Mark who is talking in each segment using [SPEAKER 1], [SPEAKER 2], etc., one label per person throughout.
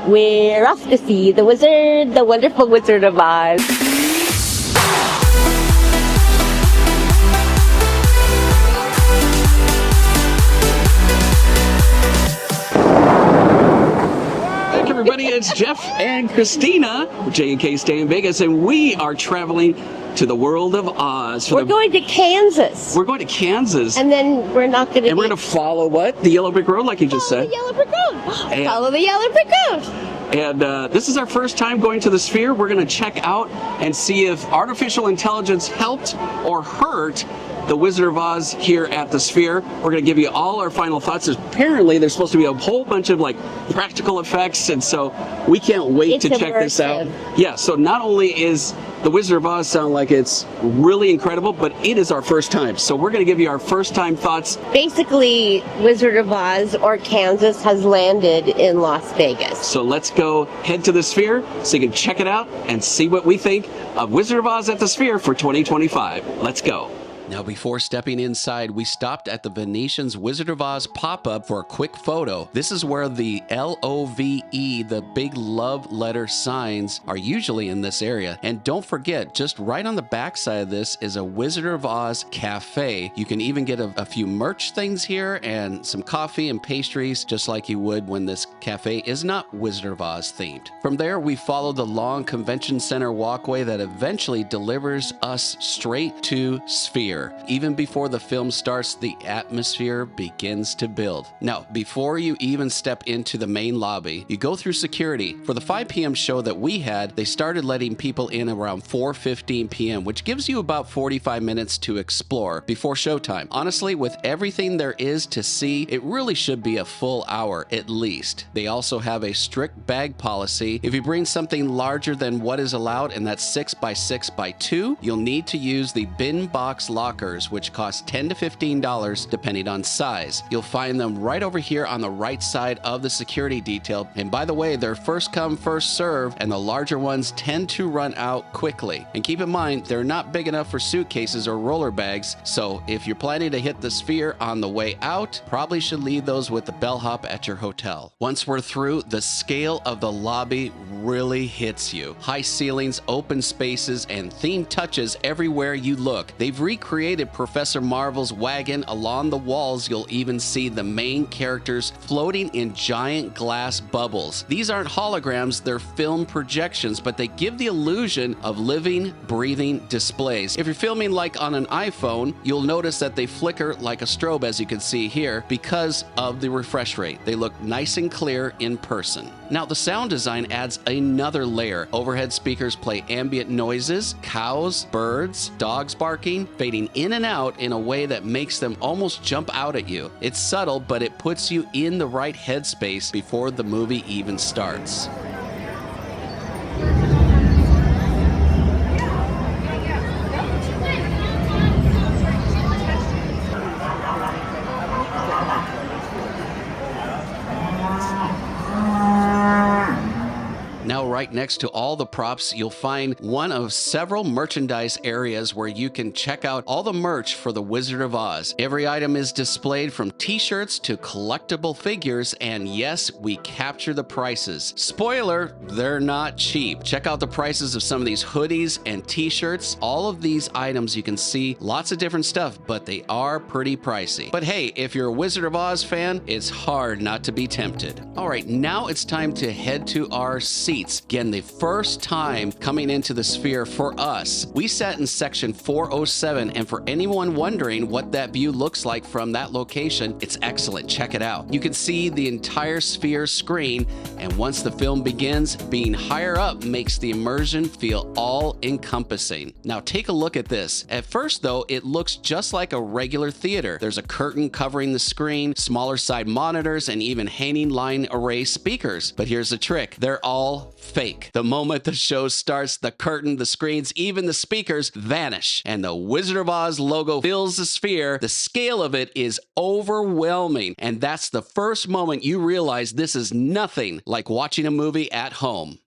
[SPEAKER 1] We're off to see the wizard, the wonderful Wizard of Oz.
[SPEAKER 2] Everybody, it's Jeff and Christina, J&K Stay in Vegas, and we are traveling to the world of Oz.
[SPEAKER 1] We're going to Kansas.
[SPEAKER 2] We're going to Kansas.
[SPEAKER 1] And then we're not going to
[SPEAKER 2] And we're going to follow what? The Yellow Brick Road, like you just said.
[SPEAKER 1] The Yellow Brick Road. Follow the Yellow Brick Road.
[SPEAKER 2] And this is our first time going to the Sphere. We're going to check out and see if artificial intelligence helped or hurt the Wizard of Oz here at the Sphere. We're going to give you all our final thoughts. Apparently, there's supposed to be a whole bunch of like practical effects, and so we can't wait to check this out. Yeah, so not only is the Wizard of Oz sound like it's really incredible, but it is our first time. So we're going to give you our first time thoughts.
[SPEAKER 1] Basically, Wizard of Oz or Kansas has landed in Las Vegas.
[SPEAKER 2] So let's go head to the Sphere so you can check it out and see what we think of Wizard of Oz at the Sphere for 2025. Let's go. Now, before stepping inside, we stopped at the Venetian's Wizard of Oz pop-up for a quick photo. This is where the L-O-V-E, the big love letter signs, are usually in this area. And don't forget, just right on the back side of this is a Wizard of Oz cafe. You can even get a few merch things here and some coffee and pastries, just like you would when this cafe is not Wizard of Oz themed. From there, we follow the long convention center walkway that eventually delivers us straight to Sphere. Even before the film starts, the atmosphere begins to build. Now, before you even step into the main lobby, you go through security. For the 5 p.m. show that we had, they started letting people in around 4:15 p.m., which gives you about 45 minutes to explore before showtime. Honestly, with everything there is to see, it really should be a full hour at least. They also have a strict bag policy. If you bring something larger than what is allowed, and that's 6 by 6 by 2, you'll need to use the bin box lockers, which cost $10 to $15 depending on size. You'll find them right over here on the right side of the security detail. And by the way, they're first come, first serve, and the larger ones tend to run out quickly. And keep in mind, they're not big enough for suitcases or roller bags, so if you're planning to hit the Sphere on the way out, probably should leave those with the bellhop at your hotel. Once we're through, the scale of the lobby really hits you. High ceilings, open spaces, and themed touches everywhere you look. They've recreated Professor Marvel's wagon along the walls. You'll even see the main characters floating in giant glass bubbles. These aren't holograms, they're film projections, but they give the illusion of living, breathing displays. If you're filming like on an iPhone, you'll notice that they flicker like a strobe, as you can see here, because of the refresh rate. They look nice and clear in person. Now, the sound design adds another layer. Overhead speakers play ambient noises, cows, birds, dogs barking, fading in and out in a way that makes them almost jump out at you. It's subtle, but it puts you in the right headspace before the movie even starts. Now, right next to all the props, you'll find one of several merchandise areas where you can check out all the merch for the Wizard of Oz. Every item is displayed, from t-shirts to collectible figures, and yes, we capture the prices. Spoiler, they're not cheap. Check out the prices of some of these hoodies and t-shirts. All of these items, you can see lots of different stuff, but they are pretty pricey. But hey, if you're a Wizard of Oz fan, it's hard not to be tempted. All right, now it's time to head to our seats. Again, the first time coming into the Sphere for us. We sat in section 407, and for anyone wondering what that view looks like from that location, it's excellent. Check it out. You can see the entire Sphere screen, and once the film begins, being higher up makes the immersion feel all-encompassing. Now take a look at this. At first, though, it looks just like a regular theater. There's a curtain covering the screen, smaller side monitors, and even hanging line array speakers. But here's the trick. They're all fake. The moment the show starts, the curtain, the screens, even the speakers vanish, and the Wizard of Oz logo fills the Sphere. The scale of it is overwhelming, and that's the first moment you realize this is nothing like watching a movie at home.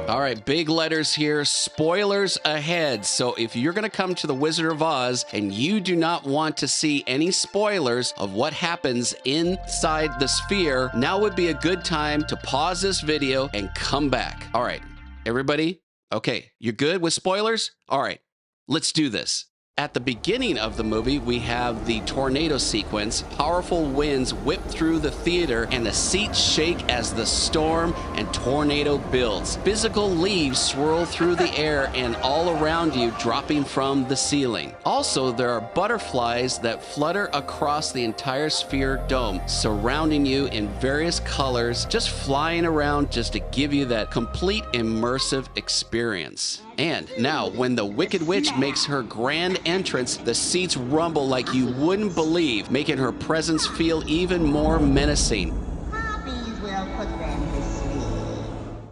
[SPEAKER 2] All right, right, big letters here. Spoilers ahead. So if you're going to come to the Wizard of Oz and you do not want to see any spoilers of what happens inside the sphere, now would be a good time to pause this video and come back. All right, everybody. Okay, you're good with spoilers? All right, let's do this. At the beginning of the movie, we have the tornado sequence. Powerful winds whip through the theater and the seats shake as the storm and tornado builds. Physical leaves swirl through the air and all around you, dropping from the ceiling. Also, there are butterflies that flutter across the entire sphere dome, surrounding you in various colors, just flying around just to give you that complete immersive experience. And now, when the Wicked Witch makes her grand entrance, the seats rumble like you wouldn't believe, making her presence feel even more menacing.
[SPEAKER 3] Poppies will put them to sleep.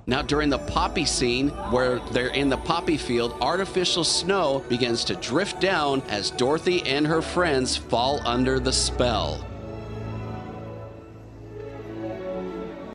[SPEAKER 2] Now, during the poppy scene, where they're in the poppy field, artificial snow begins to drift down as Dorothy and her friends fall under the spell.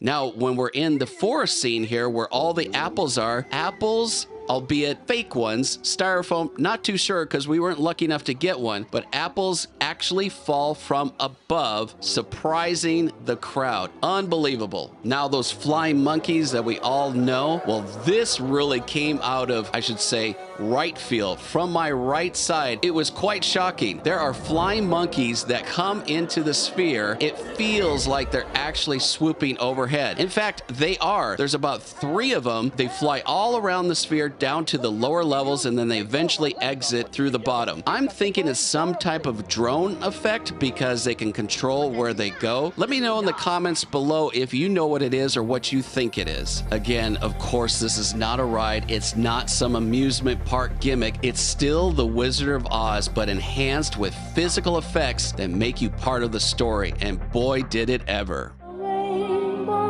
[SPEAKER 2] Now, when we're in the forest scene here, where all the apples are, apples, albeit fake ones, styrofoam, not too sure because we weren't lucky enough to get one, but apples actually fall from above, surprising the crowd. Unbelievable. Now those flying monkeys that we all know, well, this really came out of, I should say, right field. From my right side, it was quite shocking. There are flying monkeys that come into the sphere. It feels like they're actually swooping overhead. In fact, they are. There's about 3 of them. They fly all around the sphere down to the lower levels, and then they eventually exit through the bottom. I'm thinking it's some type of drone effect because they can control where they go. Let me know in the comments below if you know what it is or what you think it is. Again, of course, this is not a ride. It's not some amusement park gimmick. It's still the Wizard of Oz, but enhanced with physical effects that make you part of the story. And boy, did it ever.
[SPEAKER 4] Rainbow,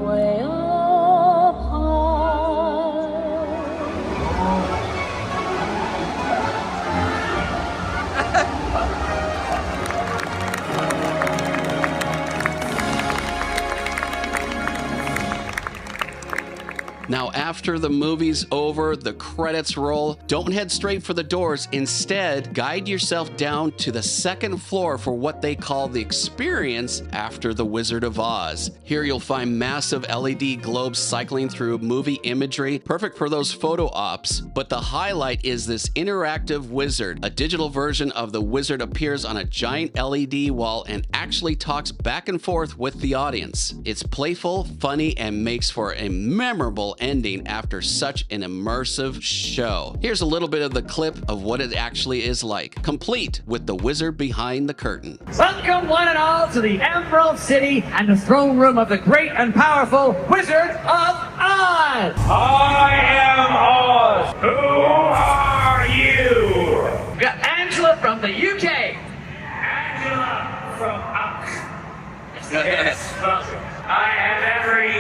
[SPEAKER 4] way up high.
[SPEAKER 2] Now, after the movie's over, the credits roll. Don't head straight for the doors. Instead, guide yourself down to the 2nd floor for what they call the experience after the Wizard of Oz. Here you'll find massive LED globes cycling through movie imagery, perfect for those photo ops. But the highlight is this interactive wizard. A digital version of the wizard appears on a giant LED wall and actually talks back and forth with the audience. It's playful, funny, and makes for a memorable ending after such an immersive show. Here's a little bit of the clip of what it actually is like, complete with the wizard behind the curtain.
[SPEAKER 5] Welcome one and all to the Emerald City and the throne room of the great and powerful Wizard of Oz!
[SPEAKER 6] I am Oz. Who are you?
[SPEAKER 5] We've got Angela from the UK.
[SPEAKER 6] Angela from Yes, well, I have every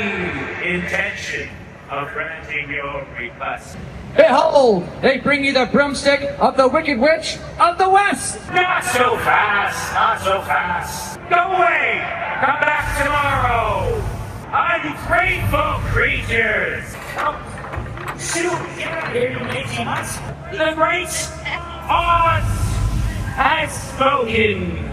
[SPEAKER 6] intention of granting your request.
[SPEAKER 5] Behold, they bring you the broomstick of the Wicked Witch of the West!
[SPEAKER 6] Not so fast, not so fast. Go away! Come back tomorrow! Ungrateful creatures! Oh, shoot! Get out of here, you lazy nuts! The great Oz has spoken!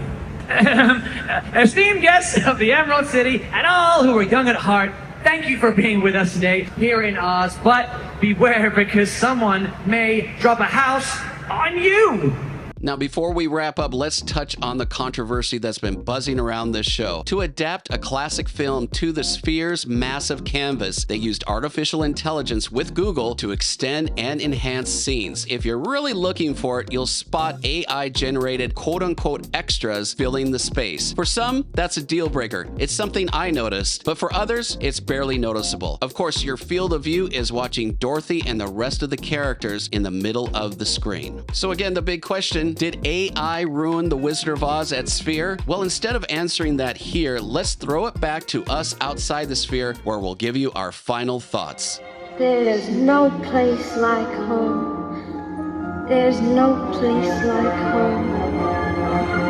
[SPEAKER 5] Esteemed guests of the Emerald City and all who are young at heart, thank you for being with us today here in Oz, but beware because someone may drop a house on you!
[SPEAKER 2] Now, before we wrap up, let's touch on the controversy that's been buzzing around this show. To adapt a classic film to the Sphere's massive canvas, they used artificial intelligence with Google to extend and enhance scenes. If you're really looking for it, you'll spot AI-generated quote-unquote extras filling the space. For some, that's a deal breaker. It's something I noticed, but for others, it's barely noticeable. Of course, your field of view is watching Dorothy and the rest of the characters in the middle of the screen. So again, the big question, did AI ruin the Wizard of Oz at Sphere? Well, instead of answering that here, let's throw it back to us outside the Sphere, where we'll give you our final thoughts.
[SPEAKER 4] There's no place like home. There's no place like home.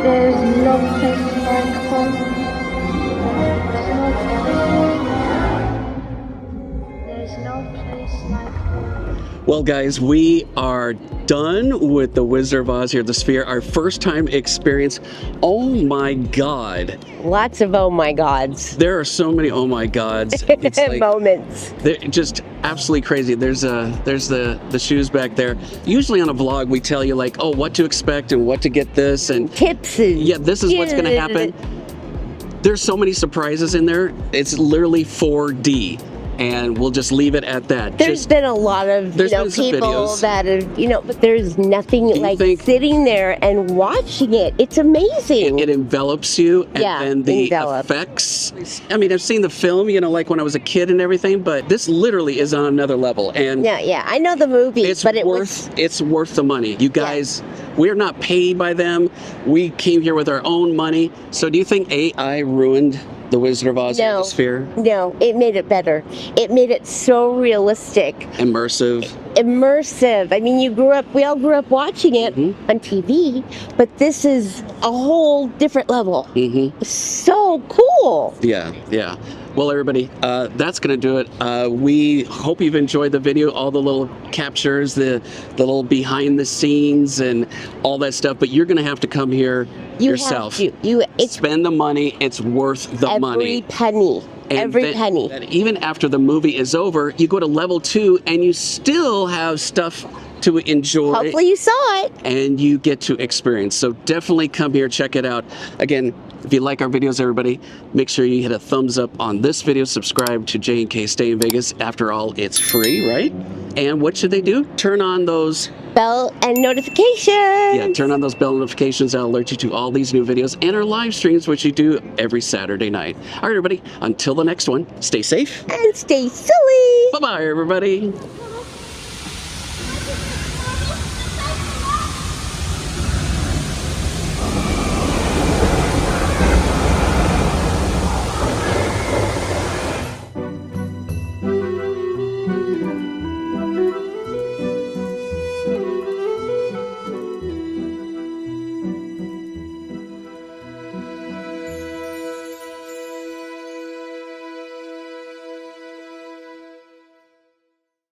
[SPEAKER 4] There's no place like home. There's no place. There's no place. place like home.
[SPEAKER 2] Well, guys, we are done with the Wizard of Oz here at the Sphere. Our first time experience. Oh my God.
[SPEAKER 1] Lots of oh my gods.
[SPEAKER 2] There are so many oh my gods. It's like,
[SPEAKER 1] Moments.
[SPEAKER 2] they're just absolutely crazy. There's the shoes back there. Usually on a vlog we tell you like, oh, what to expect and what to get this and
[SPEAKER 1] Tips.
[SPEAKER 2] yeah, this is what's gonna happen. There's so many surprises in there. It's literally 4D. And we'll just leave it at that.
[SPEAKER 1] There's been a lot of
[SPEAKER 2] There's been some
[SPEAKER 1] people
[SPEAKER 2] videos.
[SPEAKER 1] that have, but there's nothing like
[SPEAKER 2] think-
[SPEAKER 1] sitting there and watching it. It's amazing.
[SPEAKER 2] It envelops you, and
[SPEAKER 1] Yeah,
[SPEAKER 2] then the
[SPEAKER 1] envelop.
[SPEAKER 2] effects. I mean, I've seen the film, like when I was a kid and everything, but this literally is on another level. And
[SPEAKER 1] yeah. I know the movie,
[SPEAKER 2] it's
[SPEAKER 1] but
[SPEAKER 2] it's worth the money. You guys, we're not paid by them. We came here with our own money. So do you think AI ruined the Wizard of Oz at the Sphere?
[SPEAKER 1] No, it made it better. It made it so realistic,
[SPEAKER 2] Immersive.
[SPEAKER 1] immersive. I mean, we all grew up watching it on TV, but this is a whole different level. So cool.
[SPEAKER 2] Yeah. Well, everybody, that's going to do it. We hope you've enjoyed the video, all the little captures, the little behind the scenes and all that stuff, but you're going to have to come here yourself.
[SPEAKER 1] It's
[SPEAKER 2] spend the money. It's worth the money.
[SPEAKER 1] every penny.
[SPEAKER 2] And
[SPEAKER 1] Every penny.
[SPEAKER 2] that even after the movie is over, you go to level 2 and you still have stuff to enjoy.
[SPEAKER 1] Hopefully you saw it.
[SPEAKER 2] And you get to experience. So definitely come here, check it out. Again, if you like our videos, everybody, make sure you hit a thumbs up on this video, subscribe to J&K Stay in Vegas. After all, it's free, right? And what should they do? Turn on those
[SPEAKER 1] Bell and notifications.
[SPEAKER 2] Yeah, turn on those bell notifications. That'll alert you to all these new videos and our live streams, which we do every Saturday night. All right, everybody, until the next one, stay safe.
[SPEAKER 1] And stay silly.
[SPEAKER 2] Bye-bye, everybody.